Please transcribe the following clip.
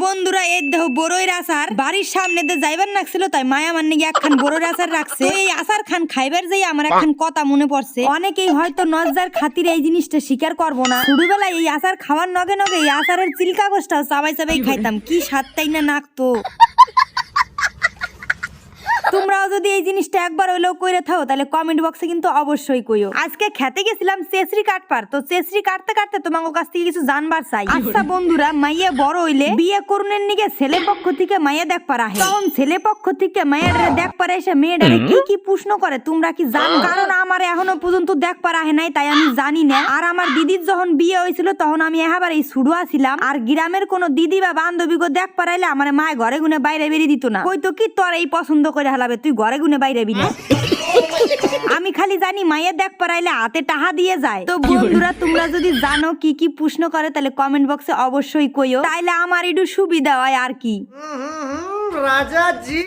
বন্ধুরা এই দেখো বড়ইর আচার বাড়ির সামনে দিয়ে যাইবার নাকছিল তাই মায়া মানে একখান বড়ইর আচার রাখছে। তো এই আচার খান খাইবার যাই আমার একখান কথা মনে পড়ছে। অনেকেই হয়তো নজর খাতির এই জিনিসটা স্বীকার করবো না। ছোটবেলায় এই আচার খাওয়ার নগে নগে এই আচারের চিল কাগজটা চাবাই চাবাই খাইতাম, কি স্বাদটাই না নাকতো। তোমরাও যদি এই জিনিসটা একবার হইলেও কইরে থাও তাহলে কমেন্ট বক্সে কিন্তু অবশ্যই কইও। আজকে খেতে গেছিলাম চেচড়ি কাটপার, তো চেচড়ি কাটতে কাটতে তোমাদের কাছ থেকে কিছু জানবার চাই। আচ্ছা বন্ধুরা, মাইয়া বড় হইলে বিয়ে করুনের নিগে ছেলে পক্ষ থেকে মাইয়া দেখবার আহে, তখন ছেলে পক্ষ থেকে মাইয়াটারে দেখবার এসে মেয়েটারে কি কি প্রশ্ন করে তোমরা কি জানো? কারণ আমার এখনো পর্যন্ত দেখবার আহে নাই তাই আমি জানি না। আর আমার দিদির যখন বিয়ে হয়েছিল তখন আমি এবার এই ছুড়ুয়া ছিলাম, আর গ্রামের কোনো দিদি বা বান্ধবী গো দেখবার আইলে আমার মায় ঘরে গুনে বাইরে বেরিয়ে দিত না, কইতো কি তোর এই পছন্দ করে হালাবে, তুই ঘরে গুনে বাইরে না। আমি খালি জানি মায়ের দেখ পারাইলে হাতে টাহা দিয়ে যায়। তো বন্ধুরা তোমরা যদি জানো কি কি প্রশ্ন করে তাহলে কমেন্ট বক্সে অবশ্যই কইও, তাইলে আমার একটু সুবিধা হয় আর কি। রাজা জি।